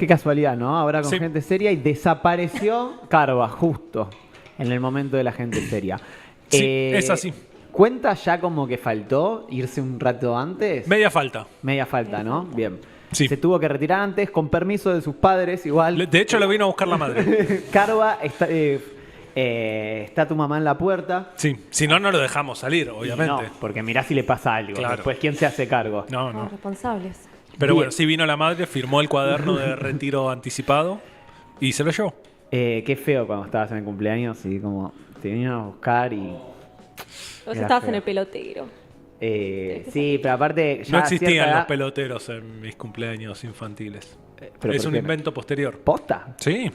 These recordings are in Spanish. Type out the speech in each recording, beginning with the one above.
Qué casualidad, ¿no? Ahora con Sí. gente seria y desapareció Carva, justo en el momento de la gente seria. Sí, es así. ¿Cuenta ya como que faltó irse un rato antes? Media falta. Media falta, ¿no? Bien. Sí. Se tuvo que retirar antes, con permiso de sus padres, igual. De hecho, lo vino a buscar la madre. Carva, está tu mamá en la puerta. Sí, si no, no lo dejamos salir, obviamente. No, porque mirá si le pasa algo. Claro. Después, ¿quién se hace cargo? No, Los no. responsables. Pero Bien. bueno, sí vino la madre, firmó el cuaderno de retiro anticipado y se lo llevó. Qué feo cuando estabas en el cumpleaños y como te vinieron a buscar y... Vos Era estabas feo. en el pelotero. Sí, pero aparte... ya No a existían cierta los edad- peloteros en mis cumpleaños infantiles. ¿Pero Es por un qué no? invento posterior. ¿Posta? Sí,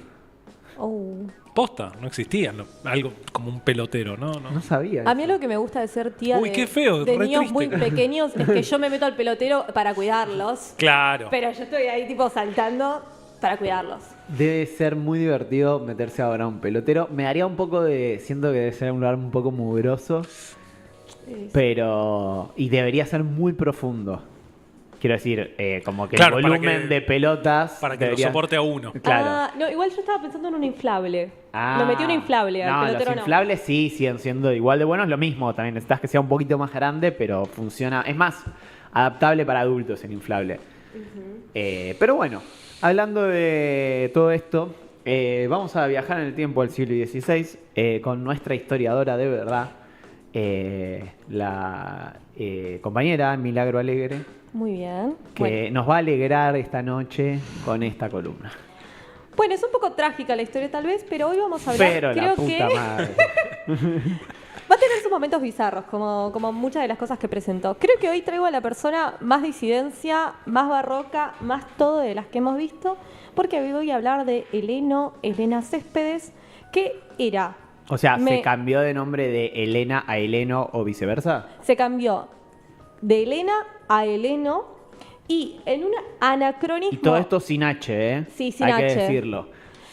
Oh. posta, no existían. Algo como un pelotero, ¿no? No sabía. A mí eso. algo que me gusta de ser tía Uy, de, qué feo, de re niños triste. muy pequeños es que yo me meto al pelotero para cuidarlos. Claro. Pero yo estoy ahí tipo saltando para cuidarlos. Debe ser muy divertido meterse ahora a un pelotero. Me daría un poco de... Siento que debe ser un lugar un poco mugroso, pero... Y debería ser muy profundo. Quiero decir, como que Claro, el para volumen que- de pelotas... Para que debería- lo soporte a uno. Claro. Ah, no, igual yo estaba pensando en un inflable. Ah. Lo metí un inflable al No, pelotero los no. inflables sí siguen siendo igual de buenos. Lo mismo también. Necesitas que sea un poquito más grande, pero funciona. Es más adaptable para adultos el inflable. Pero bueno, hablando de todo esto, vamos a viajar en el tiempo al siglo XVI con nuestra historiadora de verdad, la compañera Milagro Alegre, Muy bien. que nos va a alegrar esta noche con esta columna. Bueno, es un poco trágica la historia tal vez, pero hoy vamos a hablar. Pero la creo puta que madre. va a tener sus momentos bizarros, como muchas de las cosas que presentó. Creo que hoy traigo a la persona más disidencia, más barroca, más todo de las que hemos visto, porque hoy voy a hablar de Elena Céspedes, que era. O sea, Me- ¿se cambió de nombre de Elena a Heleno o viceversa? Se cambió de Elena a Heleno y en un anacronismo. Y todo esto sin H, ¿eh? Sí, sin Hay que H. decirlo.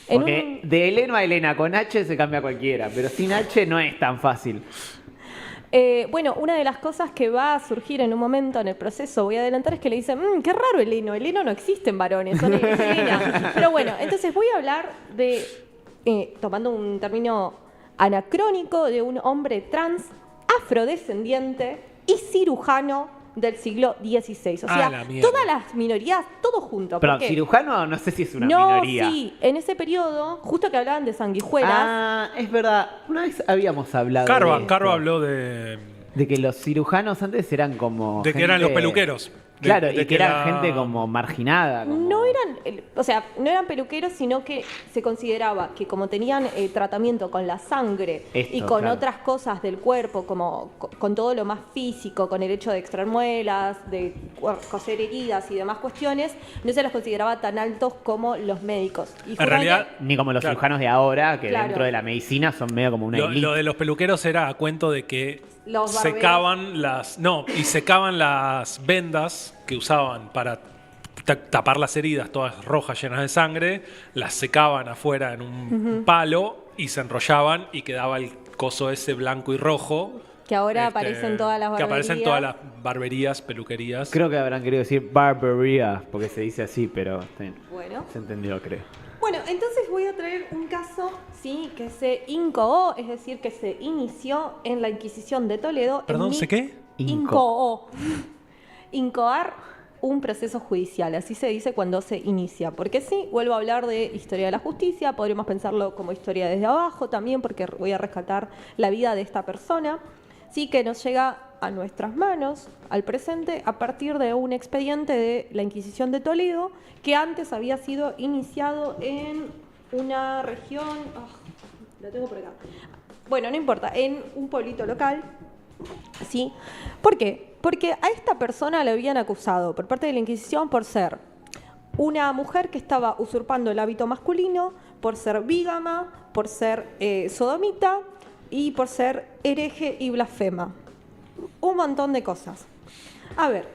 En Porque de Heleno a Elena con H se cambia cualquiera, pero sin H no es tan fácil. Bueno, una de las cosas que va a surgir en un momento en el proceso, voy a adelantar, es que le dicen, qué raro Heleno no existe en varones, es Elena. Pero bueno, entonces voy a hablar de, tomando un término anacrónico, de un hombre trans, afrodescendiente y cirujano del siglo XVI. O sea, la mierda. todas las minorías, todo junto. Pero ¿Por qué? cirujano no sé si es una no, minoría. sí, en ese periodo, justo que hablaban de sanguijuelas, Ah, es verdad. Una vez habíamos hablado de Carva esto. habló de Que los cirujanos antes eran como que eran los gente- peluqueros. Claro, De y que que eran la- gente como marginada. como- no eran, no eran peluqueros, sino que se consideraba que como tenían tratamiento con la sangre Esto, y con claro. otras cosas del cuerpo, como con todo lo más físico, con el hecho de extraer muelas, de coser heridas y demás cuestiones, no se los consideraba tan altos como los médicos. Y En realidad, Ni como los Claro. cirujanos de ahora, que Claro. dentro de la medicina son medio como una Lo, elite. lo de los peluqueros era a cuento de que Los barberos. secaban las vendas que usaban para tapar las heridas todas rojas llenas de sangre, las secaban afuera en un palo y se enrollaban y quedaba el coso ese blanco y rojo. que ahora aparecen todas las Que barberías. aparecen todas las barberías, peluquerías. Creo que habrán querido decir barbería, porque se dice así, pero Bueno. se entendió, creo. Bueno, entonces voy a traer un caso, sí, que se incoó, es decir, que se inició en la Inquisición de Toledo. en Perdón, ¿se qué? Incoó. Incoar un proceso judicial, así se dice cuando se inicia. Porque sí, vuelvo a hablar de historia de la justicia, podríamos pensarlo como historia desde abajo también, porque voy a rescatar la vida de esta persona, sí, que nos llega a nuestras manos, al presente, a partir de un expediente de la Inquisición de Toledo, que antes había sido iniciado en una región, lo tengo por acá, bueno, no importa, en un pueblito local, ¿sí? ¿Por qué? Porque a esta persona le habían acusado por parte de la Inquisición por ser una mujer que estaba usurpando el hábito masculino, por ser bígama, por ser sodomita y por ser hereje y blasfema. Un montón de cosas. A ver,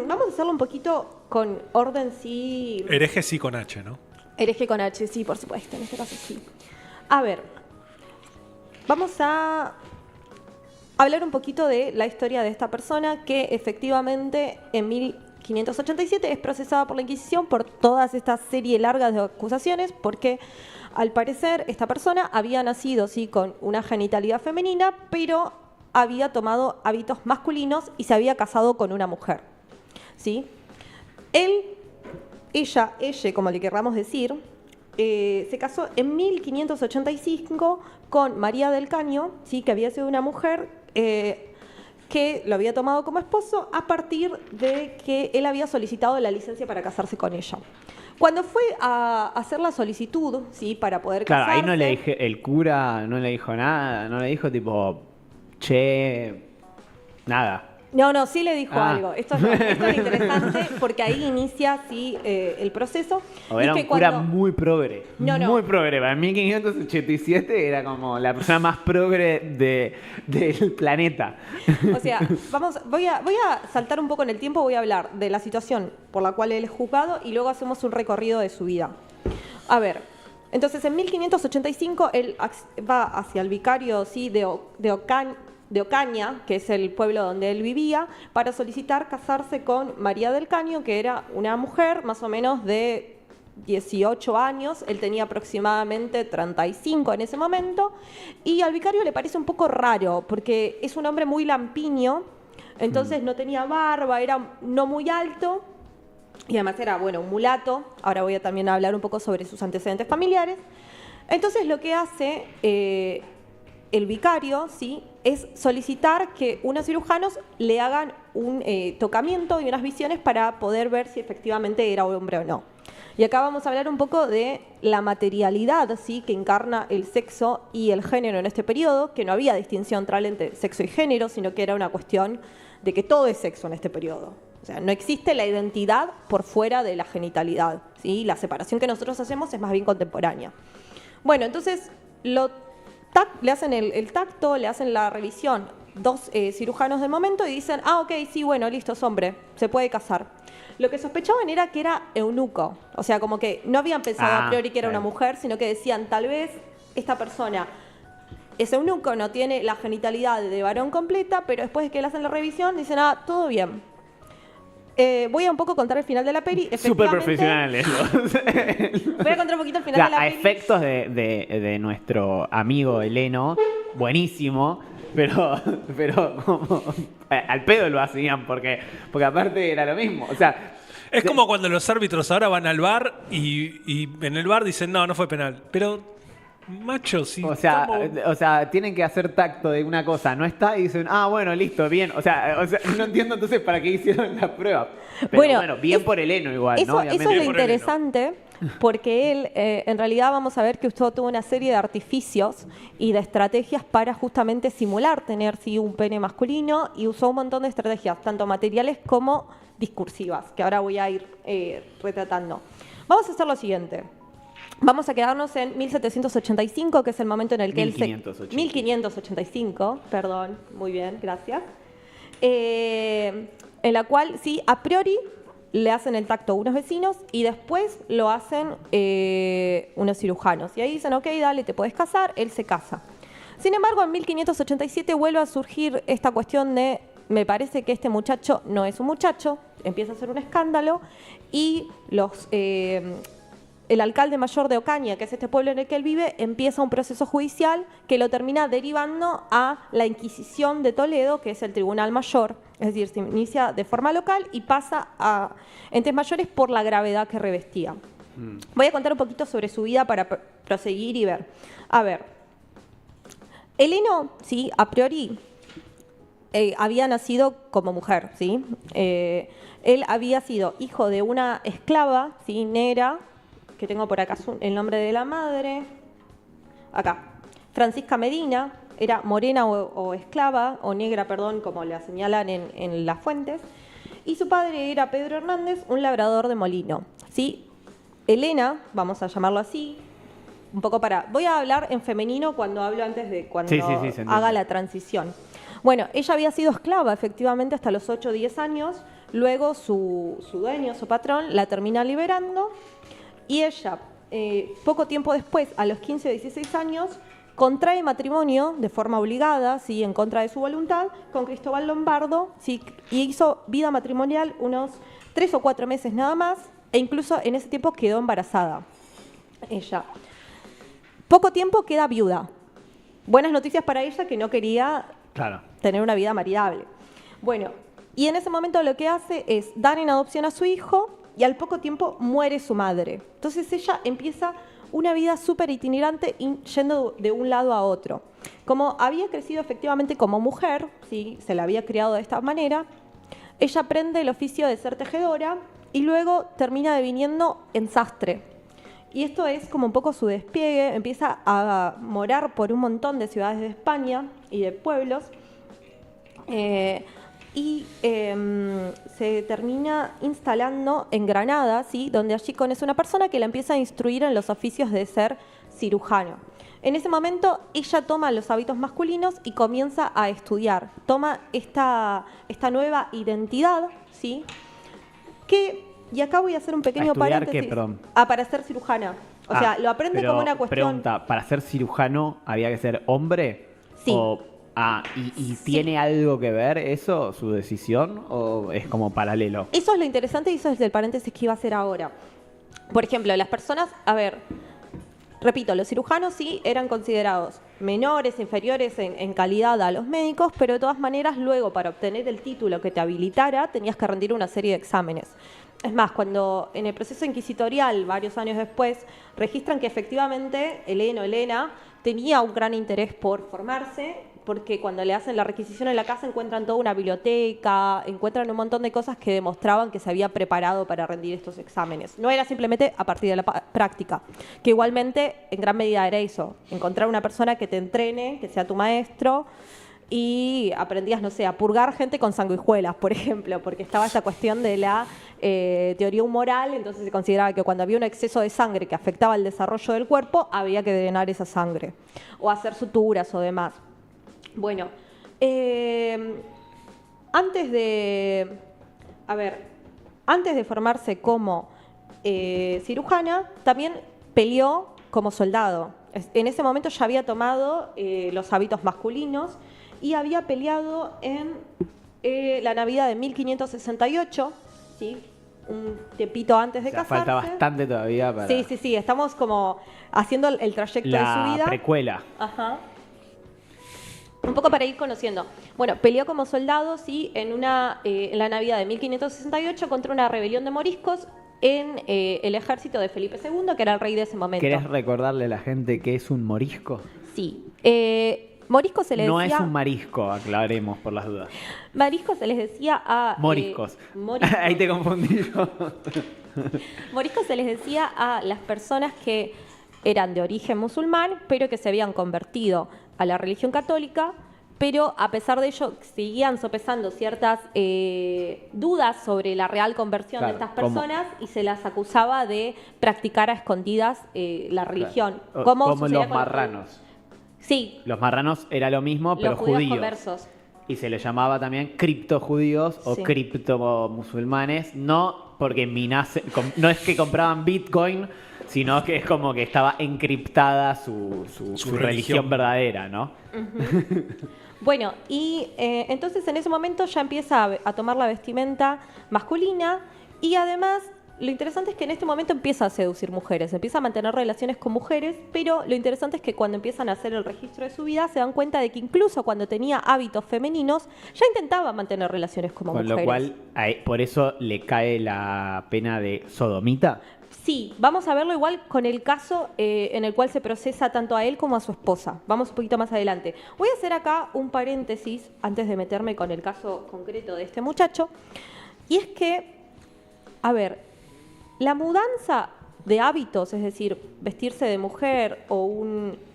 vamos a hacerlo un poquito con orden, sí. Hereje sí con H, ¿no? Hereje con H, sí, por supuesto, en este caso sí. A ver, vamos a hablar un poquito de la historia de esta persona que efectivamente en 1587 es procesada por la Inquisición por toda esta serie larga de acusaciones, porque al parecer esta persona había nacido sí, con una genitalidad femenina, pero había tomado hábitos masculinos y se había casado con una mujer. ¿Sí? Ella, como le querramos decir, se casó en 1585 con María del Caño, ¿sí? Que había sido una mujer que lo había tomado como esposo a partir de que él había solicitado la licencia para casarse con ella. Cuando fue a hacer la solicitud, ¿sí? Para poder casarse... Claro, ahí no le dije, el cura no le dijo nada, no le dijo tipo, che, nada. No, sí le dijo algo. Esto es interesante porque ahí inicia sí, el proceso. O era un cura muy progre. No. Muy progre. Para 1587 era como la persona más progre del planeta. O sea, voy a saltar un poco en el tiempo, voy a hablar de la situación por la cual él es juzgado y luego hacemos un recorrido de su vida. A ver, entonces en 1585 él va hacia el vicario sí, de Ocaña, que es el pueblo donde él vivía, para solicitar casarse con María del Caño, que era una mujer más o menos de 18 años, él tenía aproximadamente 35 en ese momento, y al vicario le parece un poco raro, porque es un hombre muy lampiño, entonces no tenía barba, era no muy alto, y además era, bueno, un mulato. Ahora voy a también hablar un poco sobre sus antecedentes familiares. Entonces lo que hace el vicario, ¿sí?, es solicitar que unos cirujanos le hagan un tocamiento y unas visiones para poder ver si efectivamente era hombre o no. Y acá vamos a hablar un poco de la materialidad, ¿sí?, que encarna el sexo y el género en este periodo, que no había distinción real entre sexo y género, sino que era una cuestión de que todo es sexo en este periodo. O sea, no existe la identidad por fuera de la genitalidad, ¿sí? La separación que nosotros hacemos es más bien contemporánea. Bueno, entonces le hacen el tacto, le hacen la revisión dos cirujanos del momento y dicen, ok, sí, bueno, listo, es hombre, se puede casar. Lo que sospechaban era que era eunuco, o sea, como que no habían pensado a priori que era una mujer, sino que decían, tal vez esta persona es eunuco, no tiene la genitalidad de varón completa, pero después de que le hacen la revisión dicen, todo bien. Voy a un poco contar el final de la peli. Súper profesional eso. Voy a contar un poquito el final de la a peli. efectos de nuestro amigo Heleno, buenísimo, pero como al pedo lo hacían, porque aparte era lo mismo. O sea, es como cuando los árbitros ahora van al bar y en el bar dicen, no fue penal. Pero... macho, sí. O sea, tienen que hacer tacto de una cosa, no está, y dicen, bueno, listo, bien. O sea, no entiendo entonces para qué hicieron la prueba. Pero bueno, bien por Heleno igual, eso, ¿no? Eso es lo interesante, porque él, en realidad vamos a ver que usted tuvo una serie de artificios y de estrategias para justamente simular tener sí, un pene masculino, y usó un montón de estrategias, tanto materiales como discursivas, que ahora voy a ir retratando. Vamos a hacer lo siguiente. Vamos a quedarnos en 1785, que es el momento en el que 1585, perdón, muy bien, gracias. En la cual, sí, a priori le hacen el tacto a unos vecinos y después lo hacen unos cirujanos. Y ahí dicen, ok, dale, te podés casar, él se casa. Sin embargo, en 1587 vuelve a surgir esta cuestión de, me parece que este muchacho no es un muchacho, empieza a ser un escándalo y el alcalde mayor de Ocaña, que es este pueblo en el que él vive, empieza un proceso judicial que lo termina derivando a la Inquisición de Toledo, que es el Tribunal Mayor. Es decir, se inicia de forma local y pasa a entes mayores por la gravedad que revestía. Voy a contar un poquito sobre su vida para proseguir y ver. A ver, Heleno, sí, a priori había nacido como mujer, ¿sí? Él había sido hijo de una esclava, ¿sí?, negra, que tengo por acá el nombre de la madre, acá, Francisca Medina, era morena o esclava, o negra, perdón, como la señalan en las fuentes, y su padre era Pedro Hernández, un labrador de molino, ¿sí? Helena, vamos a llamarlo así, un poco voy a hablar en femenino cuando hablo antes de cuando haga la transición. Bueno, ella había sido esclava, efectivamente, hasta los 8 o 10 años, luego su dueño, su patrón, la termina liberando, y ella, poco tiempo después, a los 15 o 16 años, contrae matrimonio de forma obligada, ¿sí?, en contra de su voluntad, con Cristóbal Lombardo, ¿sí?, y hizo vida matrimonial unos 3 o 4 meses nada más, e incluso en ese tiempo quedó embarazada ella. Poco tiempo queda viuda. Buenas noticias para ella, que no quería tener una vida maridable. Bueno, y en ese momento lo que hace es dar en adopción a su hijo y al poco tiempo muere su madre. Entonces ella empieza una vida súper itinerante yendo de un lado a otro. Como había crecido efectivamente como mujer, ¿sí? Se la había criado de esta manera, ella aprende el oficio de ser tejedora y luego termina deviniendo en sastre. Y esto es como un poco su despliegue, empieza a morar por un montón de ciudades de España y de pueblos, se termina instalando en Granada, ¿sí? Donde allí conoce una persona que la empieza a instruir en los oficios de ser cirujano. En ese momento ella toma los hábitos masculinos y comienza a estudiar, toma esta nueva identidad, ¿sí? Y acá voy a hacer un pequeño paréntesis. ¿Qué, perdón? Para ser cirujana. O sea, lo aprende como una cuestión... Pregunta, ¿para ser cirujano había que ser hombre? Sí. ¿Y tiene algo que ver eso, su decisión, o es como paralelo? Eso es lo interesante y eso es el paréntesis que iba a hacer ahora. Por ejemplo, las personas, repito, los cirujanos sí eran considerados menores, inferiores en calidad a los médicos, pero de todas maneras luego para obtener el título que te habilitara tenías que rendir una serie de exámenes. Es más, cuando en el proceso inquisitorial, varios años después, registran que efectivamente Elena tenía un gran interés por formarse, porque cuando le hacen la requisición en la casa encuentran toda una biblioteca, encuentran un montón de cosas que demostraban que se había preparado para rendir estos exámenes. No era simplemente a partir de la práctica, que igualmente en gran medida era eso, encontrar una persona que te entrene, que sea tu maestro, y aprendías, no sé, a purgar gente con sanguijuelas, por ejemplo, porque estaba esta cuestión de la teoría humoral, entonces se consideraba que cuando había un exceso de sangre que afectaba el desarrollo del cuerpo, había que drenar esa sangre, o hacer suturas o demás. Bueno, antes de formarse como cirujana, también peleó como soldado. En ese momento ya había tomado los hábitos masculinos y había peleado en la Navidad de 1568, ¿sí? Un tiempito antes de casarse. Falta bastante todavía para... Sí, estamos como haciendo el trayecto de su vida. La precuela. Ajá. Un poco para ir conociendo. Bueno, peleó como soldado, sí, en la Navidad de 1568 contra una rebelión de moriscos en el ejército de Felipe II, que era el rey de ese momento. ¿Querés recordarle a la gente qué es un morisco? Sí. Morisco se les decía... No es un marisco, aclaremos por las dudas. Marisco se les decía a... Moriscos. Moriscos. Ahí te confundí yo. Morisco se les decía a las personas que eran de origen musulmán, pero que se habían convertido a la religión católica, pero a pesar de ello seguían sopesando ciertas dudas sobre la real conversión de estas personas y se las acusaba de practicar a escondidas la religión. Claro. Como los marranos. Sí. Los marranos era lo mismo, pero los judíos judíos. conversos. Y se les llamaba también criptojudíos o criptomusulmanes, no porque no es que compraban Bitcoin, sino que es como que estaba encriptada su religión verdadera, ¿no? Uh-huh. Bueno, y entonces en ese momento ya empieza a tomar la vestimenta masculina y además lo interesante es que en este momento empieza a seducir mujeres, empieza a mantener relaciones con mujeres, pero lo interesante es que cuando empiezan a hacer el registro de su vida se dan cuenta de que incluso cuando tenía hábitos femeninos ya intentaba mantener relaciones como mujeres. Con lo cual, por eso le cae la pena de sodomita. Sí, vamos a verlo igual con el caso en el cual se procesa tanto a él como a su esposa. Vamos un poquito más adelante. Voy a hacer acá un paréntesis antes de meterme con el caso concreto de este muchacho. Y es que, la mudanza de hábitos, es decir, vestirse de mujer o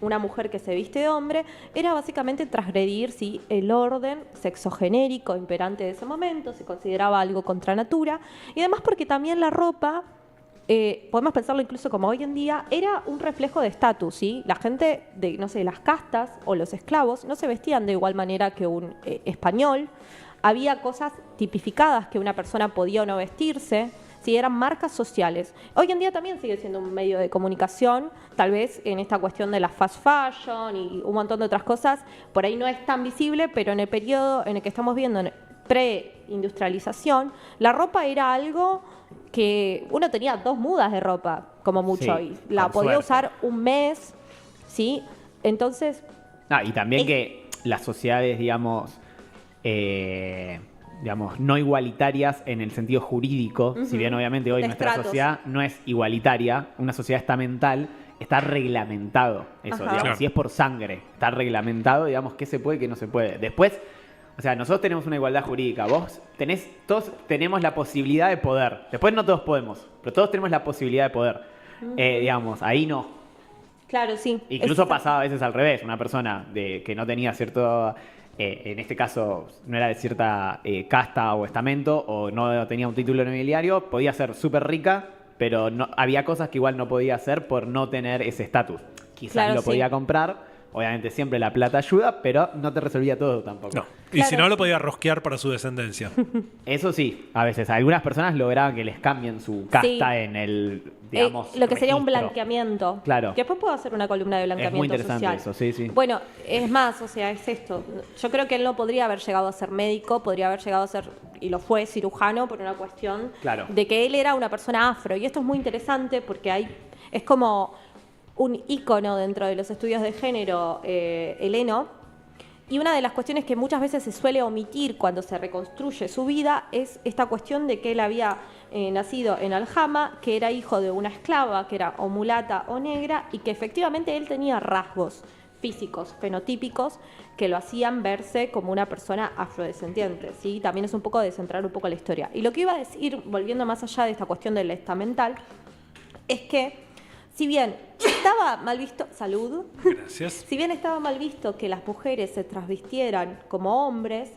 una mujer que se viste de hombre, era básicamente transgredir el orden sexogenérico imperante de ese momento, se consideraba algo contra natura, y además porque también la ropa... podemos pensarlo incluso como hoy en día, era un reflejo de estatus, ¿sí? La gente de, las castas o los esclavos no se vestían de igual manera que un español. Había cosas tipificadas que una persona podía o no vestirse, ¿sí? Eran marcas sociales. Hoy en día también sigue siendo un medio de comunicación, tal vez en esta cuestión de la fast fashion y un montón de otras cosas, por ahí no es tan visible, pero en el periodo en el que estamos viendo, pre-industrialización, la ropa era algo que uno tenía 2 mudas de ropa, como mucho, Sí, y la con podía suerte. usar un mes, ¿sí? Entonces, Y también Es- que las sociedades, digamos, no igualitarias en el sentido jurídico, si bien obviamente hoy De nuestra estratos. sociedad no es igualitaria, una sociedad estamental, está reglamentado eso, Ajá. digamos, Claro. si es por sangre, está reglamentado, digamos, qué se puede y qué no se puede. Después, o sea, nosotros tenemos una igualdad jurídica, todos tenemos la posibilidad de poder, después no todos podemos, pero todos tenemos la posibilidad de poder, digamos, ahí no. claro, sí. Incluso es- pasaba a veces al revés, una persona que no tenía cierto, en este caso no era de cierta casta o estamento o no tenía un título nobiliario, podía ser súper rica, pero no, había cosas que igual no podía hacer por no tener ese estatus. Quizás Claro, lo sí. podía comprar, obviamente siempre la plata ayuda, pero no te resolvía todo tampoco. No. Y Claro, si no, lo sí. podía rosquear para su descendencia. Eso sí, a veces algunas personas lograban que les cambien su casta Sí. en el, digamos, lo que sería un registro. blanqueamiento. Claro. Que después puedo hacer una columna de blanqueamiento muy interesante social. eso, sí, sí. Bueno, es más, o sea, es esto. Yo creo que él no podría haber llegado a ser médico, podría haber llegado a ser, y lo fue, cirujano, por una cuestión Claro. de que él era una persona afro. Y esto es muy interesante porque es como un ícono dentro de los estudios de género heleno. Y una de las cuestiones que muchas veces se suele omitir cuando se reconstruye su vida es esta cuestión de que él había nacido en Aljama, que era hijo de una esclava, que era o mulata o negra, y que efectivamente él tenía rasgos físicos, fenotípicos, que lo hacían verse como una persona afrodescendiente, ¿sí? También es un poco de centrar un poco la historia. Y lo que iba a decir, volviendo más allá de esta cuestión del estamental, es que si bien estaba mal visto, salud, Gracias. si bien estaba mal visto que las mujeres se trasvistieran como hombres,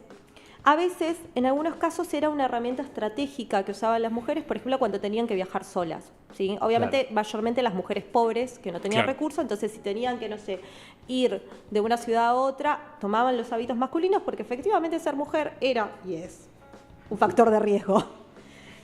a veces, en algunos casos, era una herramienta estratégica que usaban las mujeres, por ejemplo, cuando tenían que viajar solas, ¿sí? Obviamente, mayormente las mujeres pobres, que no tenían Claro. recursos, entonces si tenían que, no sé, ir de una ciudad a otra, tomaban los hábitos masculinos, porque efectivamente ser mujer era, y es, un factor de riesgo.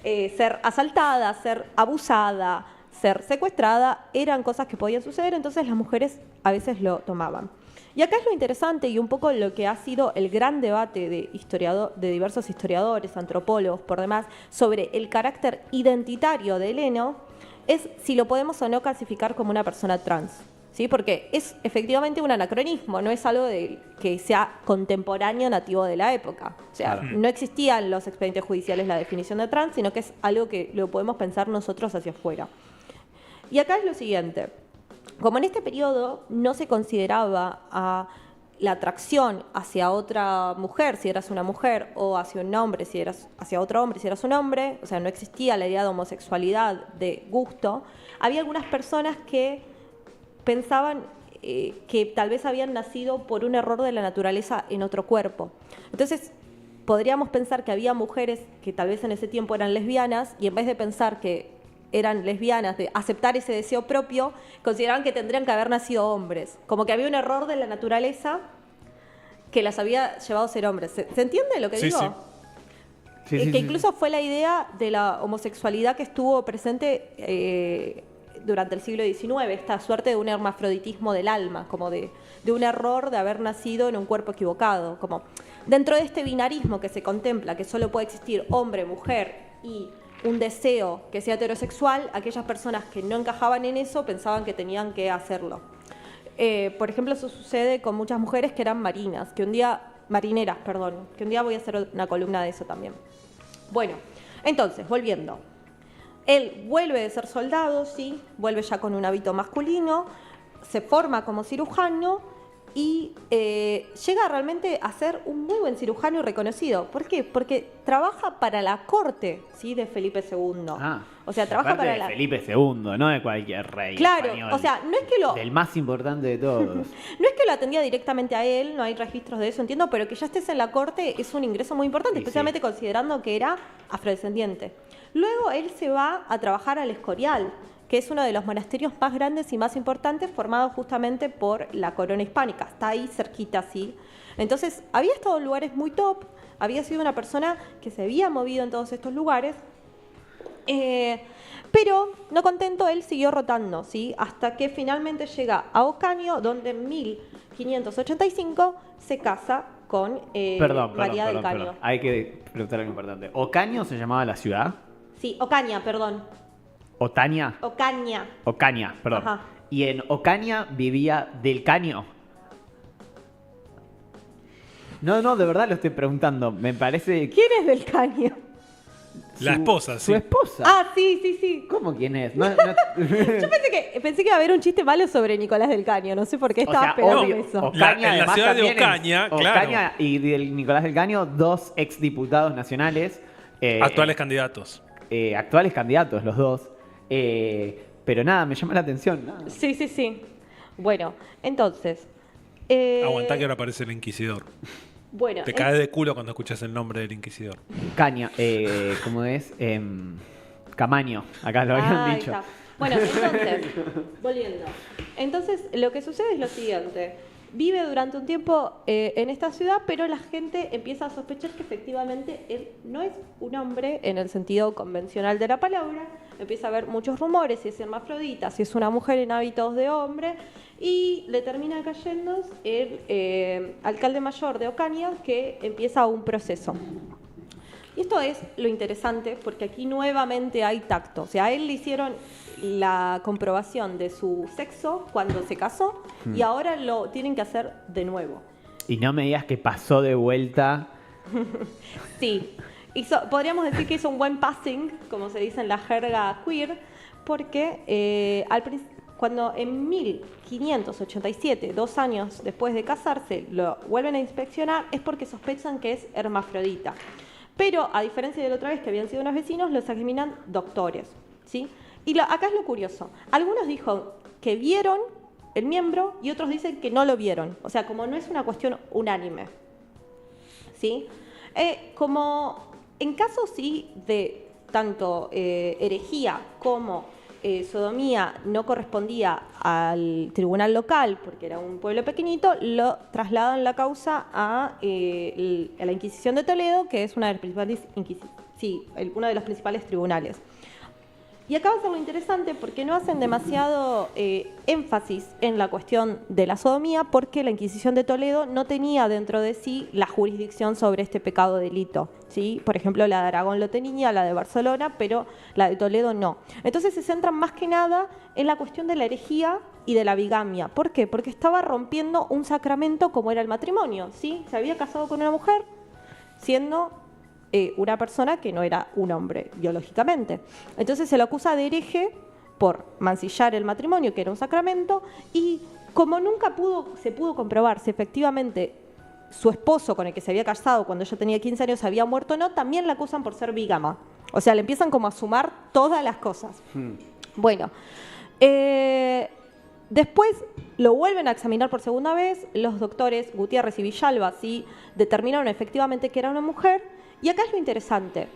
Ser asaltada, ser abusada, ser secuestrada, eran cosas que podían suceder, entonces las mujeres a veces lo tomaban. Y acá es lo interesante y un poco lo que ha sido el gran debate de diversos historiadores, antropólogos, por demás, sobre el carácter identitario de Heleno, es si lo podemos o no clasificar como una persona trans. ¿Sí? Porque es efectivamente un anacronismo, no es algo que sea contemporáneo nativo de la época. O sea, Claro. no existía en los expedientes judiciales la definición de trans, sino que es algo que lo podemos pensar nosotros hacia afuera. Y acá es lo siguiente. Como en este periodo no se consideraba a la atracción hacia otra mujer, si eras una mujer, o hacia un hombre, si eras hacia otro hombre, si eras un hombre, o sea, no existía la idea de homosexualidad, de gusto, había algunas personas que pensaban que tal vez habían nacido por un error de la naturaleza en otro cuerpo. Entonces, podríamos pensar que había mujeres que tal vez en ese tiempo eran lesbianas y en vez de pensar que eran lesbianas, de aceptar ese deseo propio, consideraban que tendrían que haber nacido hombres. Como que había un error de la naturaleza que las había llevado a ser hombres. ¿Se entiende lo que Sí, digo? sí. Sí, sí, Que sí, incluso fue la idea de la homosexualidad que estuvo presente durante el siglo XIX, esta suerte de un hermafroditismo del alma, como de un error de haber nacido en un cuerpo equivocado. Como dentro de este binarismo que se contempla, que solo puede existir hombre, mujer y un deseo que sea heterosexual, aquellas personas que no encajaban en eso pensaban que tenían que hacerlo. Por ejemplo, eso sucede con muchas mujeres que eran marineras, que un día voy a hacer una columna de eso también. Bueno, entonces, volviendo. Él vuelve de ser soldado, sí, vuelve ya con un hábito masculino, se forma como cirujano y llega realmente a ser un muy buen cirujano y reconocido. ¿Por qué? Porque trabaja para la corte, ¿sí? De Felipe II. O sea, trabaja aparte para de la... Felipe II, no de cualquier rey Claro, español. o sea, no es que lo... Del más importante de todos. No es que lo atendía directamente a él, no hay registros de eso, entiendo, pero que ya estés en la corte es un ingreso muy importante, Sí, especialmente considerando que era afrodescendiente. Luego él se va a trabajar al Escorial, que es uno de los monasterios más grandes y más importantes, formado justamente por la corona hispánica. Está ahí cerquita, sí. Entonces, había estado en lugares muy top, había sido una persona que se había movido en todos estos lugares, pero no contento, él siguió rotando, ¿sí? Hasta que finalmente llega a Ocaño, donde en 1585 se casa con Perdón, María del Caño. perdón. Hay que preguntar algo importante. ¿Ocaño se llamaba la ciudad? Sí, Ocaña, perdón. ¿Otaña? Ocaña. Ocaña, perdón. Ajá. ¿Y en Ocaña vivía Del Caño? No, de verdad lo estoy preguntando. Me parece... ¿Quién es Del Caño? La esposa, sí. Su esposa. Ah, sí. ¿Cómo quién es? Yo pensé que iba a haber un chiste malo sobre Nicolás del Caño. No sé por qué estaba esperando eso. Ocaña, en la además, ciudad de también Ocaña, claro. Ocaña y Nicolás del Caño, dos exdiputados nacionales. Actuales candidatos. Actuales candidatos, los dos. Pero nada, me llama la atención. Nada. Sí. Bueno, entonces... Aguantá que ahora aparece el Inquisidor. Bueno, Te caes de culo cuando escuchas el nombre del Inquisidor. Caña, ¿cómo es? Camaño, acá lo habían ahí dicho. está. Bueno, entonces, volviendo. Entonces, lo que sucede es lo siguiente. Vive durante un tiempo en esta ciudad, pero la gente empieza a sospechar que efectivamente él no es un hombre en el sentido convencional de la palabra. Empieza a haber muchos rumores, si es hermafrodita, si es una mujer en hábitos de hombre, y le termina cayendo el alcalde mayor de Ocaña, que empieza un proceso. Y esto es lo interesante, porque aquí nuevamente hay tacto. O sea, a él le hicieron la comprobación de su sexo cuando se casó y ahora lo tienen que hacer de nuevo. Y no me digas que pasó de vuelta. Sí, podríamos decir que hizo un buen passing, como se dice en la jerga queer, porque cuando en 1587, 2 años después de casarse, lo vuelven a inspeccionar, es porque sospechan que es hermafrodita. Pero, a diferencia de la otra vez que habían sido unos vecinos, los examinan doctores, ¿sí? Y acá es lo curioso. Algunos dijeron que vieron el miembro y otros dicen que no lo vieron. O sea, como no es una cuestión unánime, ¿sí? Como en casos, sí, de tanto herejía como sodomía no correspondía al tribunal local, porque era un pueblo pequeñito, lo trasladan la causa a la Inquisición de Toledo, que es una de las principales uno de los principales tribunales. Y acá va a ser lo interesante porque no hacen demasiado énfasis en la cuestión de la sodomía, porque la Inquisición de Toledo no tenía dentro de sí la jurisdicción sobre este pecado delito, ¿sí? Por ejemplo, la de Aragón lo tenía, la de Barcelona, pero la de Toledo no. Entonces se centran más que nada en la cuestión de la herejía y de la bigamia. ¿Por qué? Porque estaba rompiendo un sacramento como era el matrimonio, ¿sí? Se había casado con una mujer siendo una persona que no era un hombre biológicamente. Entonces se lo acusa de hereje por mancillar el matrimonio, que era un sacramento, y como nunca se pudo comprobar si efectivamente su esposo con el que se había casado cuando ella tenía 15 años había muerto o no, también la acusan por ser bígama. O sea, le empiezan como a sumar todas las cosas. Bueno, después lo vuelven a examinar por segunda vez, los doctores Gutiérrez y Villalba sí determinaron efectivamente que era una mujer. Y acá es lo interesante,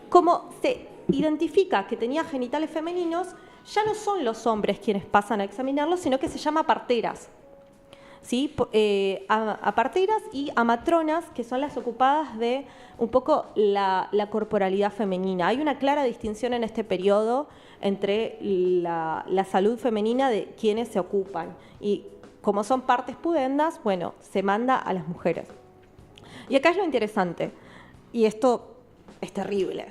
como se identifica que tenía genitales femeninos, ya no son los hombres quienes pasan a examinarlos, sino que se llama parteras, ¿sí? A parteras y a matronas, que son las ocupadas de un poco la corporalidad femenina. Hay una clara distinción en este periodo entre la salud femenina de quienes se ocupan. Y como son partes pudendas, bueno, se manda a las mujeres. Y acá es lo interesante. Y esto es terrible.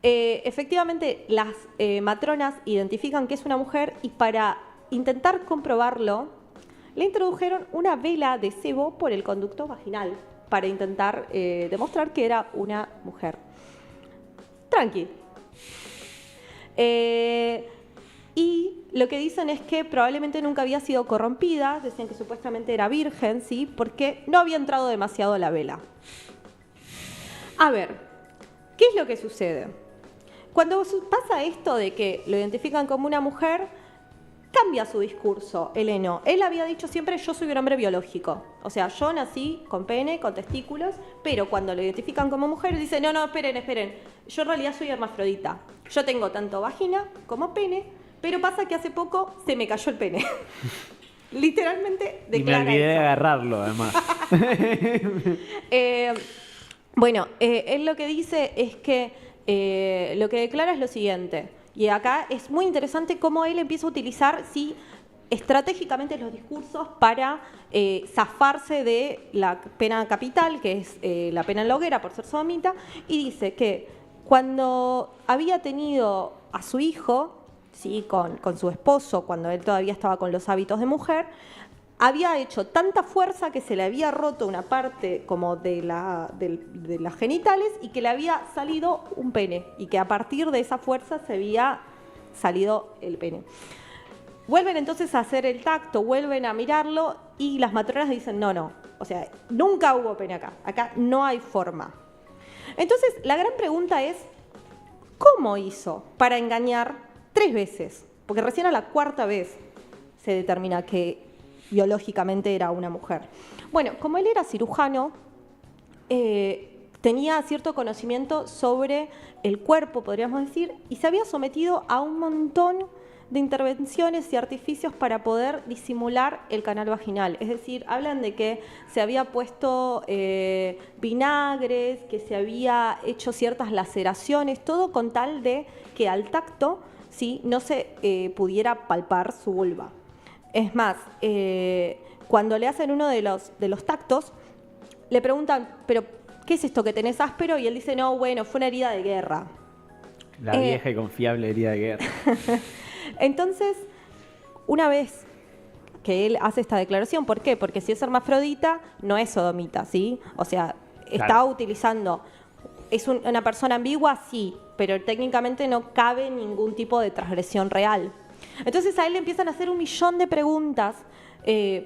Efectivamente, las matronas identifican que es una mujer y para intentar comprobarlo, le introdujeron una vela de sebo por el conducto vaginal para intentar demostrar que era una mujer. Tranqui. Y lo que dicen es que probablemente nunca había sido corrompida, decían que supuestamente era virgen, ¿sí? Porque no había entrado demasiado la vela. A ver, ¿qué es lo que sucede? Cuando pasa esto de que lo identifican como una mujer, cambia su discurso, el heno. Él había dicho siempre, yo soy un hombre biológico. O sea, yo nací con pene, con testículos, pero cuando lo identifican como mujer, dice, no, esperen. Yo en realidad soy hermafrodita. Yo tengo tanto vagina como pene, pero pasa que hace poco se me cayó el pene. Literalmente declara Y me olvidé de eso. agarrarlo, además. Bueno, él lo que dice es que lo que declara es lo siguiente, y acá es muy interesante cómo él empieza a utilizar estratégicamente los discursos para zafarse de la pena capital, que es la pena en la hoguera por ser sodomita, y dice que cuando había tenido a su hijo, ¿sí? con su esposo, cuando él todavía estaba con los hábitos de mujer, había hecho tanta fuerza que se le había roto una parte como de las genitales y que le había salido un pene, y que a partir de esa fuerza se había salido el pene. Vuelven entonces a hacer el tacto, vuelven a mirarlo y las matronas dicen no, o sea, nunca hubo pene acá no hay forma. Entonces la gran pregunta es, ¿cómo hizo para engañar 3 veces? Porque recién a la 4ª vez se determina que biológicamente era una mujer. Bueno, como él era cirujano, tenía cierto conocimiento sobre el cuerpo, podríamos decir, y se había sometido a un montón de intervenciones y artificios para poder disimular el canal vaginal. Es decir, hablan de que se había puesto vinagres, que se había hecho ciertas laceraciones, todo con tal de que al tacto, ¿sí?, no se pudiera palpar su vulva. Es más, cuando le hacen uno de los tactos, le preguntan, pero ¿qué es esto que tenés áspero? Y él dice, no, bueno, fue una herida de guerra. La vieja y confiable herida de guerra. Entonces, una vez que él hace esta declaración, ¿por qué? Porque si es hermafrodita, no es sodomita, ¿sí? O sea, está utilizando... ¿Es una persona ambigua? Sí, pero técnicamente no cabe ningún tipo de transgresión real. Entonces a él le empiezan a hacer 1.000.000 de preguntas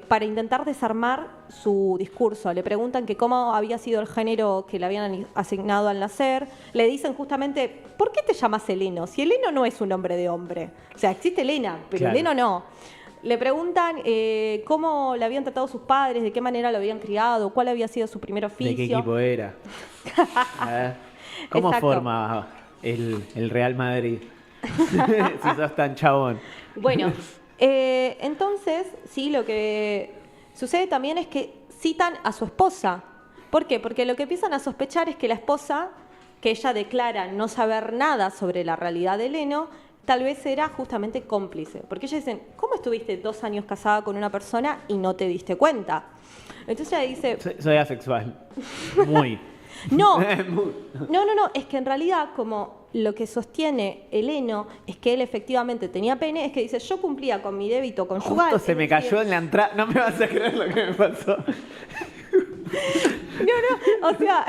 para intentar desarmar su discurso. Le preguntan que cómo había sido el género que le habían asignado al nacer. Le dicen justamente, ¿por qué te llamas Heleno? Si Heleno no es un nombre de hombre. O sea, existe Helena, pero claro, Heleno no. Le preguntan cómo le habían tratado sus padres, de qué manera lo habían criado, cuál había sido su primer oficio. ¿De qué equipo era? ¿Cómo forma el Real Madrid? Si sos tan chabón. Bueno, entonces, sí, lo que sucede también es que citan a su esposa. ¿Por qué? Porque lo que empiezan a sospechar es que la esposa, que ella declara no saber nada sobre la realidad de Heleno, tal vez era justamente cómplice. Porque ellos dicen, ¿cómo estuviste 2 años casada con una persona y no te diste cuenta? Entonces ella dice... Soy asexual. Muy. No, es que en realidad como lo que sostiene Heleno es que él efectivamente tenía pene, es que dice, yo cumplía con mi débito conyugal. Justo se me cayó en la entrada, no me vas a creer lo que me pasó. No, o sea...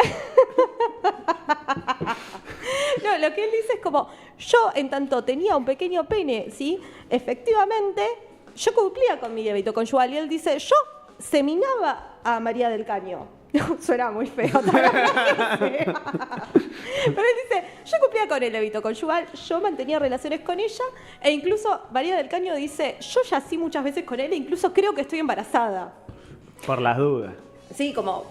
No, lo que él dice es como, yo en tanto tenía un pequeño pene, ¿sí? Efectivamente, yo cumplía con mi débito conyugal. Y él dice, yo seminaba a María del Caño. Suena muy feo. Pero él dice, yo cumplía con el débito conyugal, yo mantenía relaciones con ella, e incluso María del Caño dice, yo yací muchas veces con él, e incluso creo que estoy embarazada. Por las dudas. Sí, como,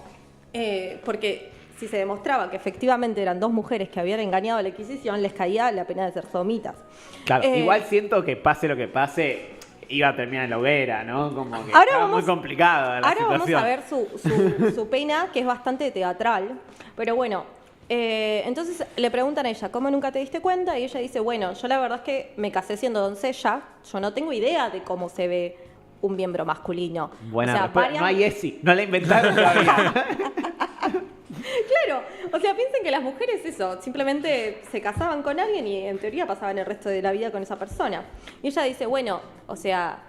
porque si se demostraba que efectivamente eran 2 mujeres que habían engañado a la Inquisición, les caía la pena de ser sodomitas. Claro, igual siento que pase lo que pase, iba a terminar en la hoguera, ¿no? Como que estaba muy complicada la situación. Ahora vamos a ver su pena, que es bastante teatral. Pero bueno, entonces le preguntan a ella, ¿cómo nunca te diste cuenta? Y ella dice, bueno, yo la verdad es que me casé siendo doncella, yo no tengo idea de cómo se ve un miembro masculino. Buena respuesta. No hay ESI, no la inventaron todavía. Claro, o sea, piensen que las mujeres eso, simplemente se casaban con alguien y en teoría pasaban el resto de la vida con esa persona. Y ella dice, bueno, o sea,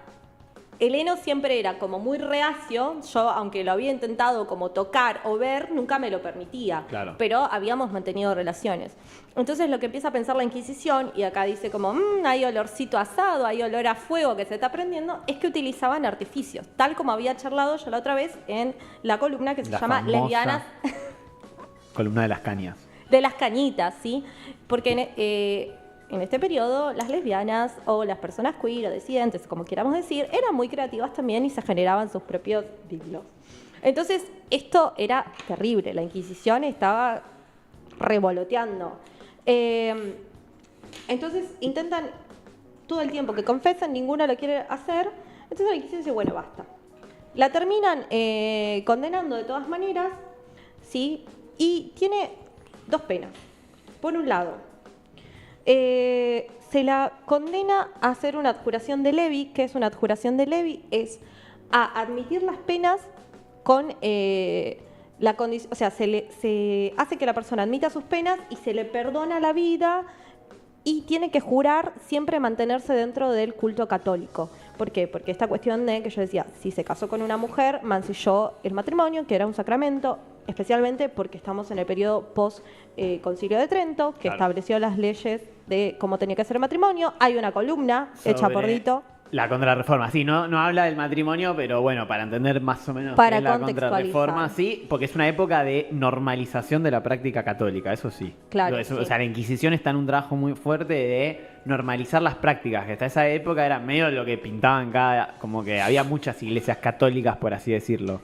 Heleno siempre era como muy reacio, yo aunque lo había intentado como tocar o ver, nunca me lo permitía, claro, pero habíamos mantenido relaciones. Entonces lo que empieza a pensar la Inquisición, y acá dice como, hay olorcito asado, hay olor a fuego que se está prendiendo, es que utilizaban artificios, tal como había charlado yo la otra vez en la columna que se llama famosa Lesbianas... Columna de las cañas. De las cañitas, ¿sí? Porque en este periodo las lesbianas o las personas queer o disidentes, como queramos decir, eran muy creativas también y se generaban sus propios vínculos. Entonces, esto era terrible. La Inquisición estaba revoloteando. Entonces, intentan todo el tiempo que confesan, ninguno lo quiere hacer. Entonces la Inquisición dice, bueno, basta. La terminan condenando de todas maneras, ¿sí? Y tiene 2 penas. Por un lado, se la condena a hacer una adjuración de levi. ¿Qué es una adjuración de levi? Es a admitir las penas con la condición, o sea, se hace que la persona admita sus penas y se le perdona la vida y tiene que jurar siempre mantenerse dentro del culto católico. ¿Por qué? Porque esta cuestión de que yo decía, si se casó con una mujer, mancilló el matrimonio, que era un sacramento, especialmente porque estamos en el periodo post-Concilio de Trento, que estableció las leyes de cómo tenía que ser el matrimonio. Hay una columna hecha por Dito. La contrarreforma, sí, no habla del matrimonio, pero bueno, para entender más o menos Para qué es la contextualizar. contrarreforma, sí, porque es una época de normalización de la práctica católica, eso sí. Claro, Eso, sí. O sea, la Inquisición está en un trabajo muy fuerte de normalizar las prácticas, que hasta esa época era medio lo que pintaban como que había muchas iglesias católicas, por así decirlo.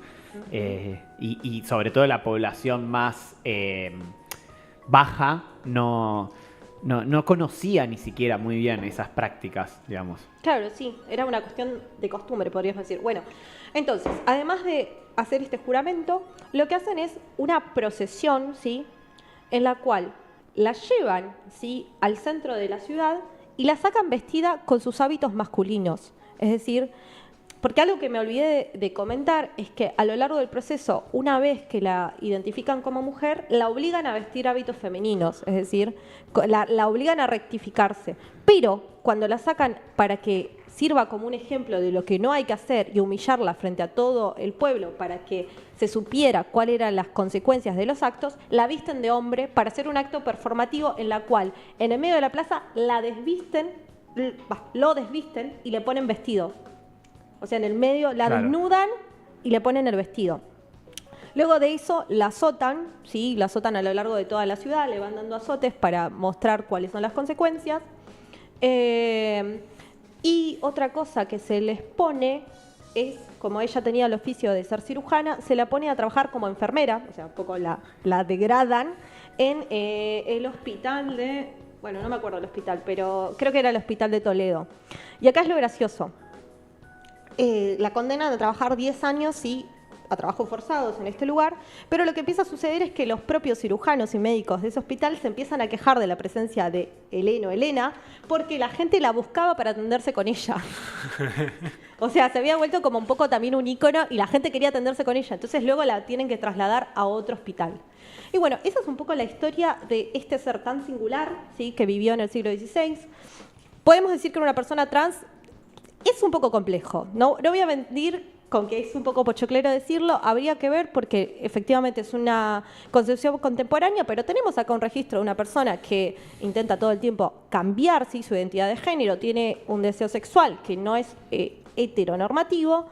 Y sobre todo la población más baja no conocía ni siquiera muy bien esas prácticas, digamos. Claro, sí, era una cuestión de costumbre, podríamos decir. Bueno, entonces, además de hacer este juramento, lo que hacen es una procesión, ¿sí? En la cual la llevan, ¿sí?, al centro de la ciudad y la sacan vestida con sus hábitos masculinos. Es decir, porque algo que me olvidé de comentar es que a lo largo del proceso, una vez que la identifican como mujer, la obligan a vestir hábitos femeninos, es decir, la obligan a rectificarse. Pero cuando la sacan para que sirva como un ejemplo de lo que no hay que hacer y humillarla frente a todo el pueblo para que se supiera cuáles eran las consecuencias de los actos, la visten de hombre para hacer un acto performativo en la cual en el medio de la plaza lo desvisten y le ponen vestido. O sea, en el medio la desnudan y le ponen el vestido. Luego de eso la azotan, ¿sí? La azotan a lo largo de toda la ciudad, le van dando azotes para mostrar cuáles son las consecuencias. Y otra cosa que se les pone es, como ella tenía el oficio de ser cirujana, se la pone a trabajar como enfermera, o sea, un poco la degradan en el hospital de... Bueno, no me acuerdo el hospital, pero creo que era el hospital de Toledo. Y acá es lo gracioso. La condenan a trabajar 10 años, sí, a trabajos forzados en este lugar, pero lo que empieza a suceder es que los propios cirujanos y médicos de ese hospital se empiezan a quejar de la presencia de Elena, porque la gente la buscaba para atenderse con ella. O sea, se había vuelto como un poco también un ícono y la gente quería atenderse con ella, entonces luego la tienen que trasladar a otro hospital. Y bueno, esa es un poco la historia de este ser tan singular, ¿sí?, que vivió en el siglo XVI. Podemos decir que era una persona trans. Es un poco complejo, no voy a mentir con que es un poco pochoclero decirlo, habría que ver porque efectivamente es una concepción contemporánea, pero tenemos acá un registro de una persona que intenta todo el tiempo cambiar, ¿sí?, su identidad de género, tiene un deseo sexual que no es heteronormativo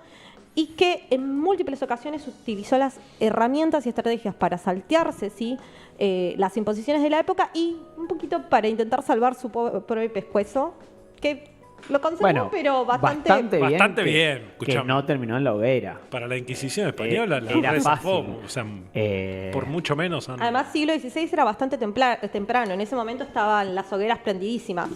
y que en múltiples ocasiones utilizó las herramientas y estrategias para saltearse, ¿sí?, las imposiciones de la época y un poquito para intentar salvar su propio pescuezo, que lo conservó, pero bastante bien. Que no terminó en la hoguera. Para la Inquisición española era fácil. O sea, por mucho menos. Además, siglo XVI era bastante temprano. En ese momento estaban las hogueras prendidísimas.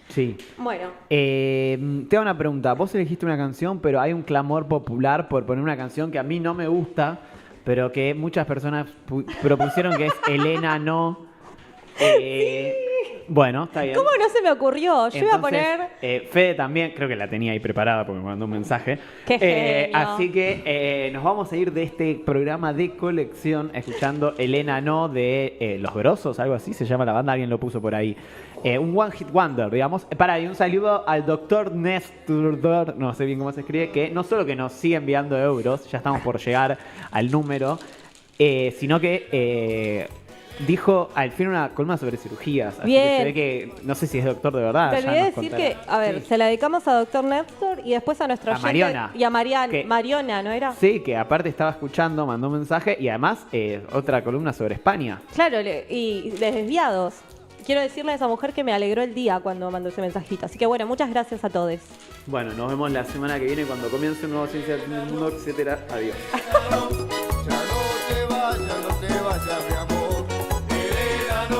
Sí. Bueno. Te hago una pregunta. Vos elegiste una canción, pero hay un clamor popular por poner una canción que a mí no me gusta, pero que muchas personas propusieron, que es Elena No. Sí. Bueno, está bien. ¿Cómo no se me ocurrió? Yo iba a poner... Fede también, creo que la tenía ahí preparada porque me mandó un mensaje. ¡Qué genio! Así que nos vamos a ir de este programa de colección escuchando Elena No de Los Grosos, algo así se llama la banda, alguien lo puso por ahí. Un One Hit Wonder, digamos. Y un saludo al doctor Nestor, no sé bien cómo se escribe, que no solo que nos sigue enviando euros, ya estamos por llegar al número, sino que... dijo al fin una columna sobre cirugías. Así Bien. que se ve que, no sé si es doctor de verdad. Te olvidé decir que, a ver, se la dedicamos a doctor Néstor y después a nuestra oyente. Mariona. Y a Mariona, ¿no era? Sí, que aparte estaba escuchando, mandó un mensaje y además otra columna sobre España. Claro, y de desviados. Quiero decirle a esa mujer que me alegró el día cuando mandó ese mensajito. Así que bueno, muchas gracias a todos. Bueno, nos vemos la semana que viene cuando comience un nuevo Ciencia del Fin del Mundo, etcétera. Adiós. Ya no te vayas, mi amor.